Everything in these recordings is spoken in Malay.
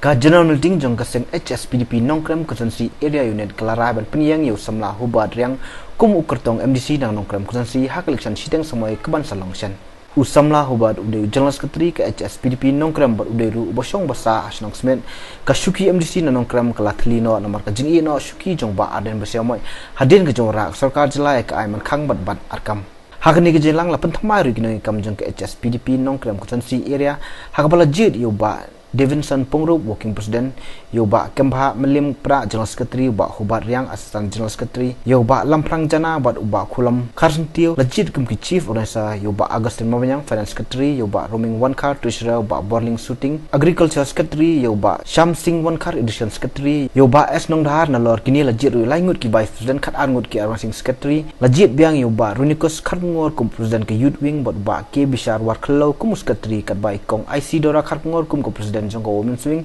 Ka general meeting jong kaseng HSPDP Nongkrem Constituency Area Unit Kelarai ban penyang yu samla hubat riang kum ukertong MDC nang Nongkrem Constituency hak election siteng samoi keban salongsen. Usamla hubat uday general secretary ke HSPDP Nongkrem bat uday ru bosong basa asnang semen ka syuki MDC nang Nongkrem kelathli no namar ka jingi no syuki jong ba aden bersiamoi hadin ke jong rak sarkar jelai ka aiman khang bat arkam. Hakani ke jelang lapan thamai ru ginoi kam jong ke HSPDP Nongkrem Constituency area hakapala jid yu ba Davidson Pongrup Working President Yoba Kembha Melim Pra General Secretary Uba Hubat Riang Assistant General Secretary Yoba Lamprang Jana Bat Uba Kulam Karsentil Legit Kumki Chief Organisa Yoba Agustin Mabanyang Finance Secretary Yoba Roaming One Car Treasurer Uba Borling Shooting Agriculture Secretary Yoba Sham Singh One Car Edition Secretary Yoba S Nongdahar Nalor Kini Legit Ru Laingut Ki Vice President Khat Angut Ki Arwasing Secretary Legit Biang Yoba Runikus Kharngor Kum President Ke Youth Wing Bat Uba Ke Bishar Warkelo Kum Secretary Kat Bai Kong IC Dora Kharngor Kum Ko President Jongko Women Swing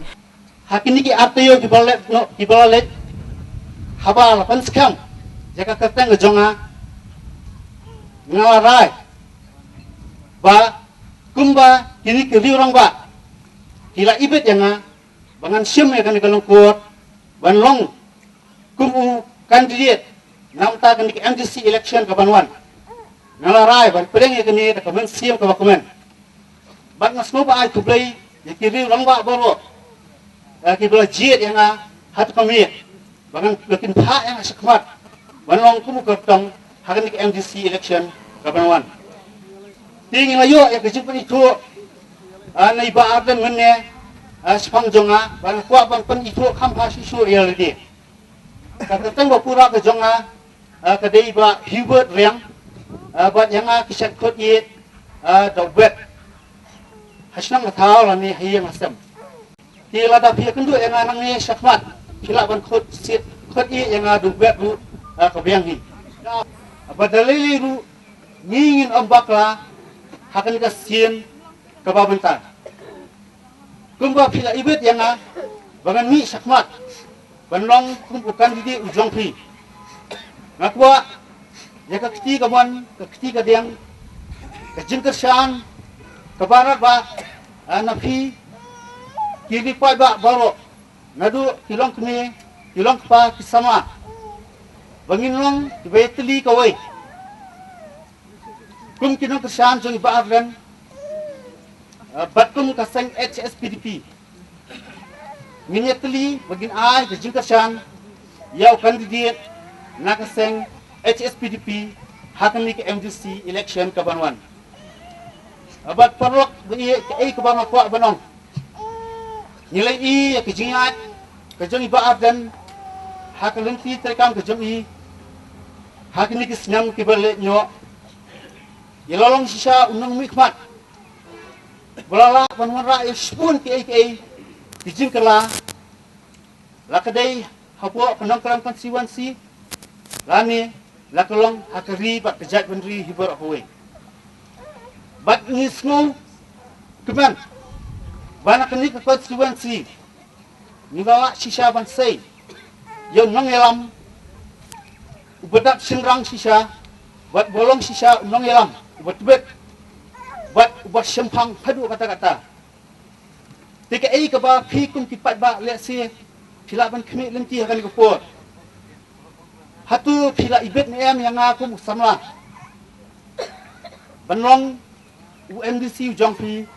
hakini ki artayo kibalet habal pan skam jaka katang jonga ngalarai ba kumba kini ke liurang ba hila ibet yanga bangan syem ya kan kalong kuat banlong kumu candidate namta kan ki MDC election ka banwan ngalarai ban pereng ya kini ka men syem ka bakumen ban ngasmo ba ai tublai kiri rangba boro kibla jid yang hat kami bangan lekin hak yang sekmat banong kumu kertong hakan ke MDC election kapanwan tinggi layo ya kejumpa itu nai ba arden menne sepang jonga ban kuat ban pen itu kampa sisu reality kata tengok pura ke jonga kedai ba Hubert Riang bat yang kisah kot ye dawet Hasnang tahu lah ni hiang asam. Kila dah pihak kedua yang anang ni syakmat. Kila ban khut sit khut i yang adu bet ru kebiang ni. Badalili ru ngingin ombaklah hakan ka sien kebabentan. Kumba pila ibet yang bangan mi syakmat. Banlong kumpukan di ujung pi. Ngakwa jaka ketiga mon ketiga diang kejengkersan kebarat ba nafi kiri pai ba baro nadu kilong kini kilong pa kisama bangin long betli kawai kum kinong kesan jong ba arlen batkum kaseng HSPDP minyatli bagin ai ke jingkasan yau kandidat nak kaseng HSPDP hakani ke MDC election kabanwan abat parok bagi ke bang aku banong nilai i ke jingat ke jong ibaat dan hak lenti terekam ke jong i hak ni ke senam ke balik nyo yelalong sisa unang mikmat belala panwara spun ke dijing kala lakadai hapo penongkrang konstituensi lani lakalong hakari bat kejat benri hibar ahoy bat ni snow keman banak ni ke konstituensi ni bawa sisa bansai yang nongelam ubadak sinrang sisa bat bolong sisa nongelam ubat bet bat ubat sempang padu kata-kata tika ai ke ba phi kum kipat ba le si phila ban khmi lenti akan ke por hatu phila ibet ni em yang aku samla banlong UMDC ujong pi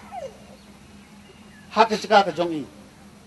hak cakap ke jong i